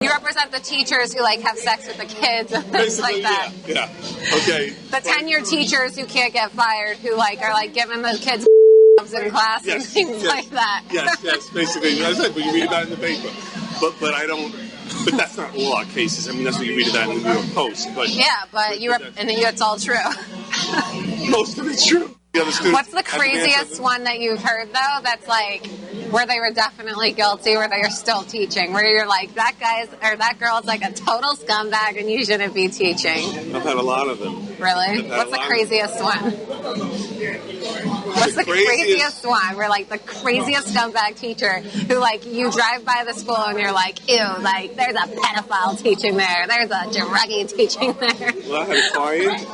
You represent the teachers who, like, have sex with the kids and things like that. Yeah. Okay. The tenured teachers who can't get fired, who, like, are, like, giving the kids in class and things like that. Yes, basically. As I said, but you read about it in the paper. But I don't... But that's not all our cases. I mean, that's what you read about in the New York Post. But yeah, but it's all true. Most of it's true. What's the craziest one that you've heard, though, that's like where they were definitely guilty, where they are still teaching, where you're like, that girl's like a total scumbag and you shouldn't be teaching? I've had a lot of them. Really? What's the craziest one? What's the craziest one? Where, like, the craziest scumbag teacher who, like, you drive by the school and you're like, ew, like, there's a pedophile teaching there. There's a druggie teaching there. Well, I had a client,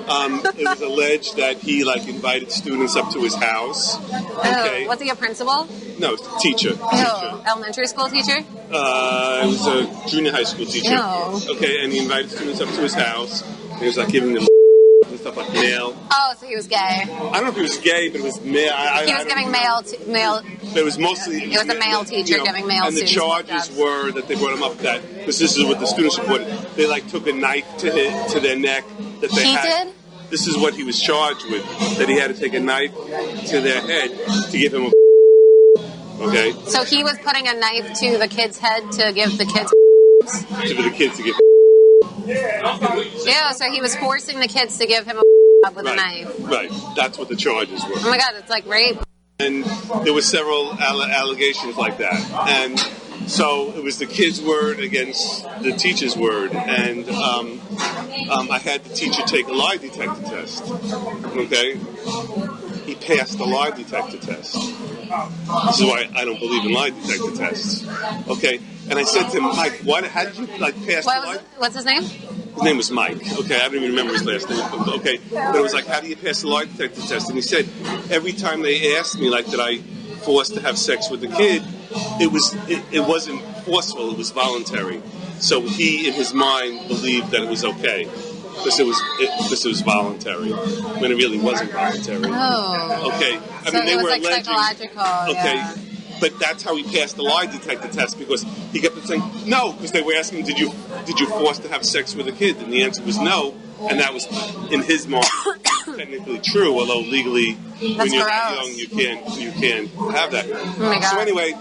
and it was alleged that he, like, invited students up to his house. Okay. Was he a principal? No, teacher. Elementary school teacher? It was a junior high school teacher. Ew. Okay, and he invited students up to his house. And he was, like, giving them and stuff like mail. Oh, so he was gay. I don't know if he was gay, but it was mail. He was giving mail. It was mostly... It was a male teacher giving mail. And the charges were that they brought him up that, because this is what the students reported, they, like, took a knife to their neck that they had. Did? This is what he was charged with, that he had to take a knife to their head to give him a... Okay? So he was putting a knife to the kid's head to give the kids... To the kids to give... Yeah, so he was forcing the kids to give him a with a knife. Right. That's what the charges were. Oh my God, it's like rape. And there were several allegations like that. And so it was the kid's word against the teacher's word. And I had the teacher take a lie detector test. Okay? He passed the lie detector test. This is why I don't believe in lie detector tests. Okay? And I said to him, Mike, how did you, like, pass the lie? What's his name? His name was Mike. Okay, I don't even remember his last name. Okay, but it was like, how do you pass the lie detector test? And he said, every time they asked me, like, did I force to have sex with the kid, it wasn't forceful, it was voluntary. So he, in his mind, believed that it was okay. Because it was voluntary, when it really wasn't voluntary. Oh. Okay. I mean, they were like alleging, psychological. Okay. Yeah. But that's how he passed the lie detector test, because he kept saying no, because they were asking, did you force to have sex with a kid? And the answer was no, and that was in his mind technically true, although legally when you're that young you can't have that. Oh my God. So anyway,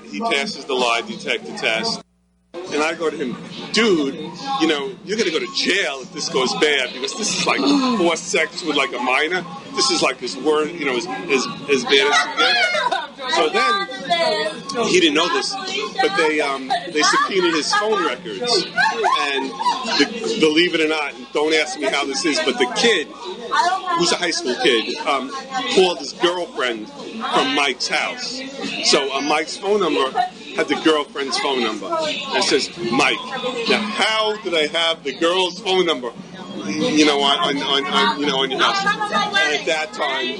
he passes the lie detector test. And I go to him, dude, you're going to go to jail if this goes bad, because this is like forced sex with like a minor. This is like as bad as it gets. So then, he didn't know this, but they subpoenaed his phone records. And believe it or not, don't ask me how this is, but the kid, who's a high school kid, called his girlfriend from Mike's house. So Mike's phone number had the girlfriend's phone number. And it says, Mike. Now, how did I have the girl's phone number, on your house? And at that time,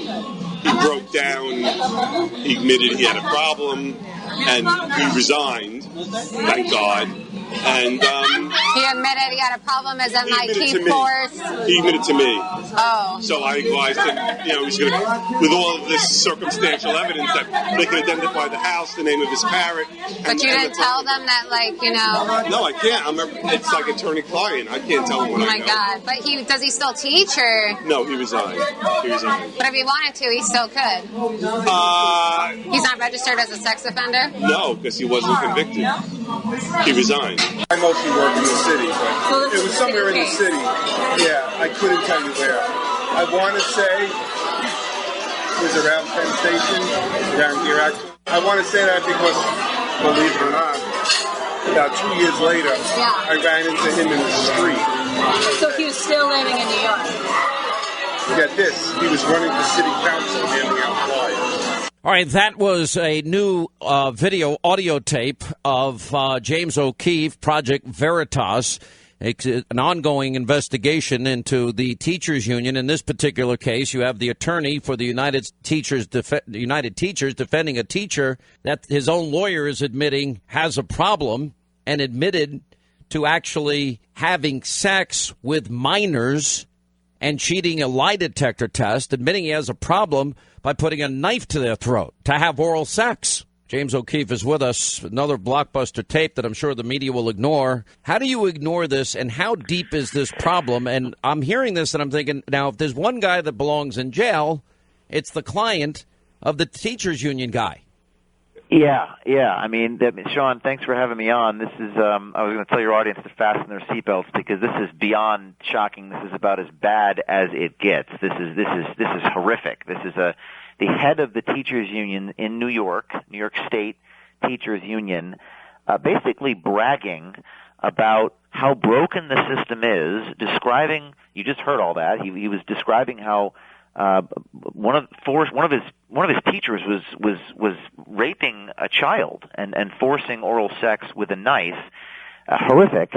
he broke down. He admitted he had a problem, and he resigned. Thank God. And he admitted he had a problem as in like he forced. He admitted to me. Oh. So I advised him, he's going to, with all of this circumstantial evidence, that they can identify the house, the name of his parrot. But you didn't tell them that, No, I can't. It's like attorney-client. I can't tell him what I know. Oh my God. But does he still teach, or? No, he resigned. But if he wanted to, he still could. He's not registered as a sex offender? No, because he wasn't convicted. He resigned. I mostly work in the city, but it was somewhere in the city. Yeah, I couldn't tell you where. I want to say it was around Penn Station, around here actually. I want to say that because, believe it or not, about 2 years later, I ran into him in the street. So he was still living in New York? Get this, he was running for city council handing out flyers. All right, that was a new audio tape of James O'Keefe, Project Veritas, an ongoing investigation into the teachers union. In this particular case, you have the attorney for the United Teachers defending a teacher that his own lawyer is admitting has a problem, and admitted to actually having sex with minors and cheating a lie detector test, admitting he has a problem by putting a knife to their throat to have oral sex. James O'Keefe is with us, another blockbuster tape that I'm sure the media will ignore. How do you ignore this, and how deep is this problem? And I'm hearing this, and I'm thinking, now, if there's one guy that belongs in jail, it's the client of the teachers union guy. Yeah. I mean, Sean, thanks for having me on. This is, I was going to tell your audience to fasten their seatbelts because this is beyond shocking. This is about as bad as it gets. This is horrific. This is the head of the teachers union in New York State Teachers Union, basically bragging about how broken the system is, describing, you just heard all that. He was describing how one of his teachers was raping a child and forcing oral sex with a knife, horrific,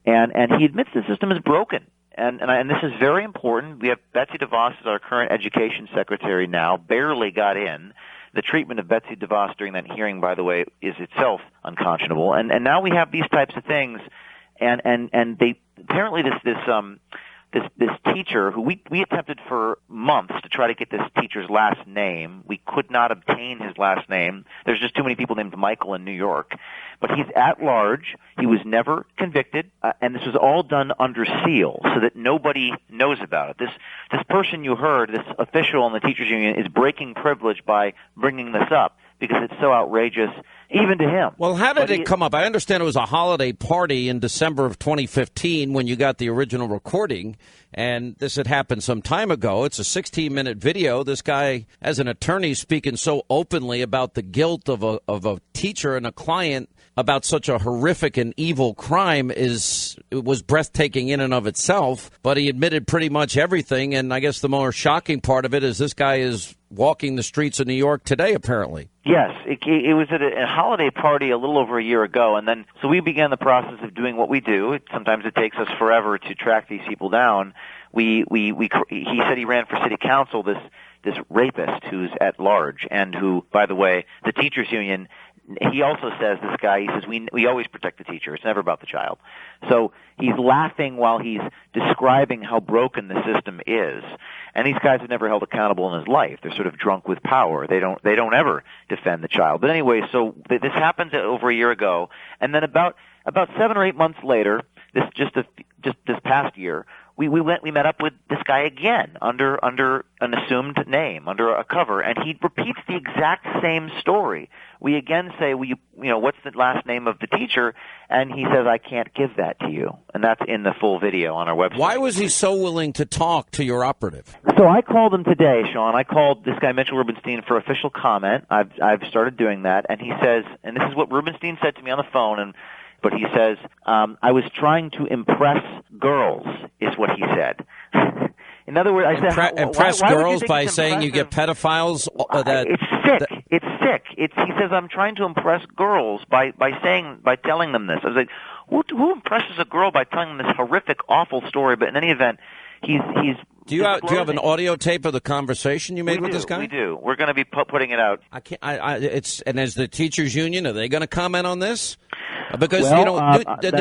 and he admits the system is broken. And this is very important. We have Betsy DeVos as our current education secretary now, barely got in. The treatment of Betsy DeVos during that hearing, by the way, is itself unconscionable. And now we have these types of things, and they apparently this teacher who we attempted for months to try to get this teacher's last name. We could not obtain his last name. There's just too many people named Michael in New York. But he's at large. He was never convicted, and this was all done under seal so that nobody knows about it. This person you heard, this official in the teachers union, is breaking privilege by bringing this up because it's so outrageous, even to him. Well, how did it come up? I understand it was a holiday party in December of 2015 when you got the original recording, and this had happened some time ago. It's a 16-minute video. This guy, as an attorney, speaking so openly about the guilt of a teacher and a client about such a horrific and evil crime was breathtaking in and of itself, but he admitted pretty much everything, and I guess the more shocking part of it is this guy is walking the streets of New York today, apparently. Yes, it was at a holiday party a little over a year ago, and then so we began the process of doing what we do. Sometimes it takes us forever to track these people down. He said he ran for city council, this rapist who's at large, and who, by the way, the teachers union, he also says, this guy, he says, we always protect the teacher. It's never about the child. So he's laughing while he's describing how broken the system is. And these guys have never held accountable in his life. They're sort of drunk with power. They don't ever defend the child. But anyway, so this happens over a year ago. And then about 7 or 8 months later, this past year, we met up with this guy again under an assumed name, under a cover, and he repeats the exact same story. We again say, what's the last name of the teacher? And he says, I can't give that to you. And that's in the full video on our website. Why was he so willing to talk to your operative? So I called him today, Sean. I called this guy, Mitchell Rubenstein, for official comment. I've started doing that. And he says, and this is what Rubenstein said to me on the phone, but he says, I was trying to impress girls, is what he said. In other words, I said, impress why girls by saying you get pedophiles? It's sick. It's sick. He says, I'm trying to impress girls by telling them this. I was like, who impresses a girl by telling them this horrific, awful story? But in any event, he's Do you have an audio tape of the conversation you made with this guy? We do. We're going to be putting it out. I can't. And as the teachers union, are they going to comment on this? Because the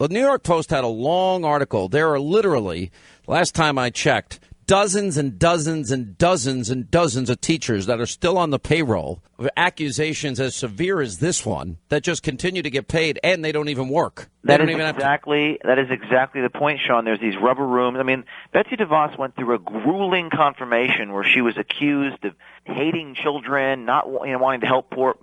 New York Post had a long article. There are literally, last time I checked, dozens and dozens and dozens and dozens of teachers that are still on the payroll of accusations as severe as this one that just continue to get paid and they don't even work. That is exactly the point, Sean. There's these rubber rooms. I mean, Betsy DeVos went through a grueling confirmation where she was accused of hating children, not wanting to help poor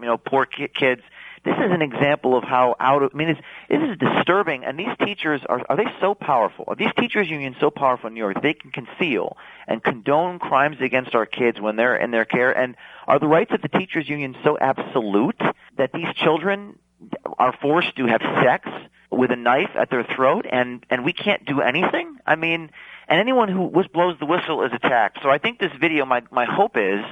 kids. This is an example of how this is disturbing, and these teachers, are they so powerful? Are these teachers unions so powerful in New York that they can conceal and condone crimes against our kids when they're in their care? And are the rights of the teachers union so absolute that these children are forced to have sex with a knife at their throat and we can't do anything? I mean, and anyone who blows the whistle is attacked. So I think this video, my hope is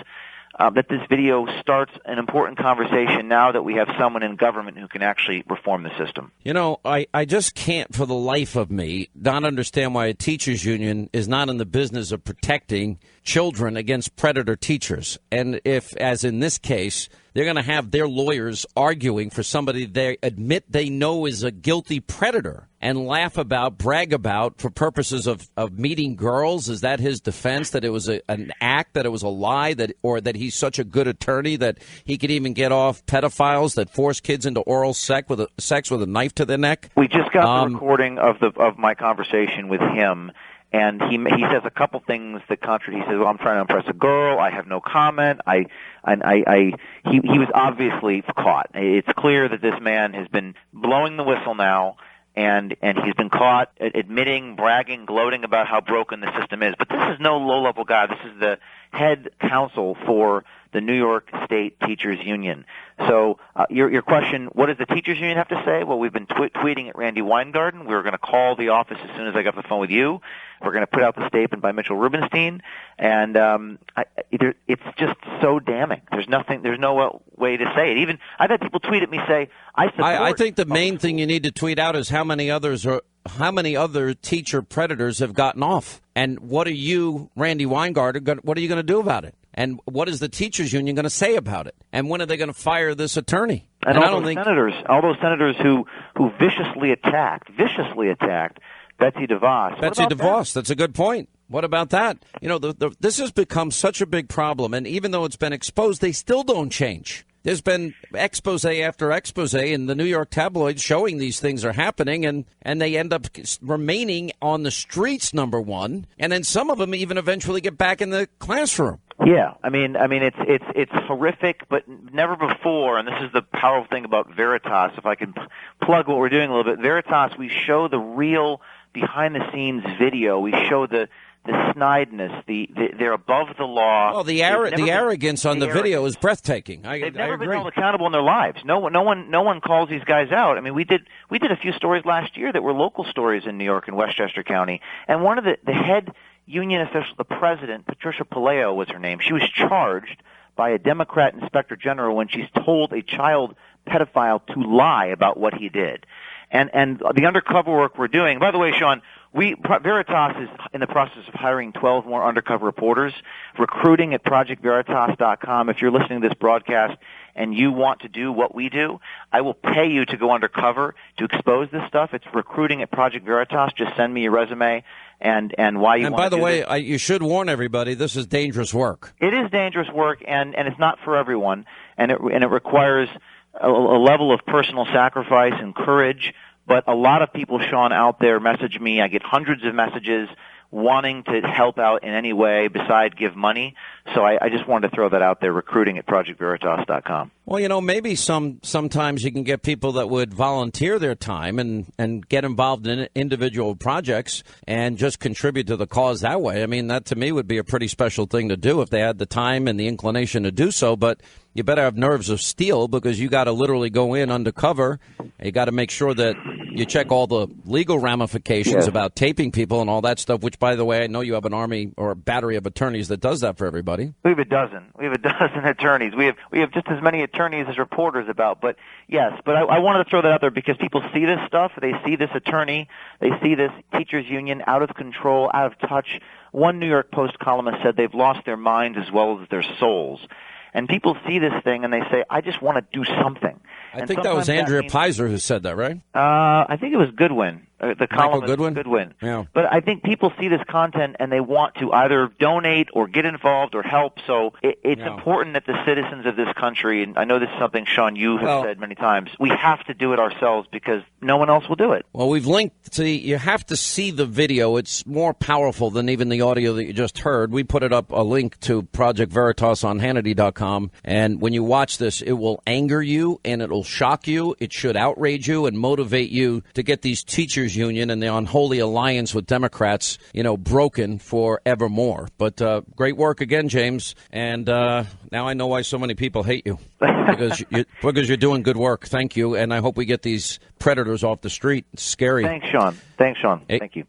that this video starts an important conversation now that we have someone in government who can actually reform the system. I just can't for the life of me not understand why a teachers union is not in the business of protecting children against predator teachers. And if, as in this case, they're going to have their lawyers arguing for somebody they admit they know is a guilty predator and laugh about, brag about for purposes of meeting girls. Is that his defense, that it was an act, that it was a lie, or that he's such a good attorney that he could even get off pedophiles that force kids into oral sex with a knife to their neck? We just got the recording of my conversation with him. And he says a couple things that contradict. He says, "Well, I'm trying to impress a girl. I have no comment." He was obviously caught. It's clear that this man has been blowing the whistle now, and he's been caught admitting, bragging, gloating about how broken the system is. But this is no low-level guy. This is the head counsel for the New York State Teachers Union. So your question, what does the Teachers Union have to say? Well, we've been tweeting at Randy Weingarten. We're going to call the office as soon as I get off the phone with you. We're going to put out the statement by Mitchell Rubenstein, and it's just so damning. There's no way to say it. Even I've had people tweet at me say, I think the main thing you need to tweet out is how many other teacher predators have gotten off, and what are you, Randy Weingarten, what are you going to do about it? And what is the teachers union going to say about it? And when are they going to fire this attorney? And all those senators who viciously attacked Betsy DeVos. Betsy DeVos, that's a good point. What about that? You know, this has become such a big problem, and even though it's been exposed, they still don't change. There's been expose after expose in the New York tabloids showing these things are happening, and they end up remaining on the streets, number one, and then some of them even eventually get back in the classroom. Yeah, I mean, it's horrific, but never before. And this is the powerful thing about Veritas. If I can plug what we're doing a little bit, Veritas, we show the real behind-the-scenes video. We show the snideness, they're above the law. Well, the arrogance on the video is breathtaking. They've never been held accountable in their lives. No one calls these guys out. I mean, we did a few stories last year that were local stories in New York and Westchester County, and one of the head union officials, the president, Patricia Palaio was her name. She was charged by a Democrat inspector general when she's told a child pedophile to lie about what he did. And the undercover work we're doing, by the way, Sean, Veritas is in the process of hiring 12 more undercover reporters, recruiting at projectveritas.com. If you're listening to this broadcast and you want to do what we do, I will pay you to go undercover to expose this stuff. It's recruiting at Project Veritas. Just send me your resume and why you want to do this. And by the way, you should warn everybody, this is dangerous work. It is dangerous work, and it's not for everyone, and it requires a level of personal sacrifice and courage. But a lot of people, Sean, out there message me. I get hundreds of messages wanting to help out in any way besides give money. So I just wanted to throw that out there, recruiting at projectveritas.com. Well, you know, maybe sometimes you can get people that would volunteer their time and get involved in individual projects and just contribute to the cause that way. I mean, that to me would be a pretty special thing to do if they had the time and the inclination to do so. But you better have nerves of steel, because you got to literally go in undercover. You got to make sure that you check all the legal ramifications about taping people and all that stuff, which, by the way, I know you have an army or a battery of attorneys that does that for everybody. We have a dozen. We have a dozen attorneys. We have just as many attorneys as reporters about. But yes, but I wanted to throw that out there because people see this stuff. They see this attorney. They see this teachers union out of control, out of touch. One New York Post columnist said they've lost their minds as well as their souls. And people see this thing and they say, I just want to do something. I think that was Andrea Pizer who said that, right? I think it was Goodwin. The columnist Goodwin? Yeah. But I think people see this content and they want to either donate or get involved or help. So it's important that the citizens of this country, and I know this is something, Sean, you have said many times, we have to do it ourselves because no one else will do it. Well, we've linked to you have to see the video. It's more powerful than even the audio that you just heard. We put it up a link to Project Veritas on Hannity.com. And when you watch this, it will anger you and it'll shock you. It should outrage you and motivate you to get these teachers union and the unholy alliance with Democrats, broken forevermore. But great work again, James. And now I know why so many people hate you because you're doing good work. Thank you. And I hope we get these predators off the street. It's scary. Thanks, Sean. Thank you.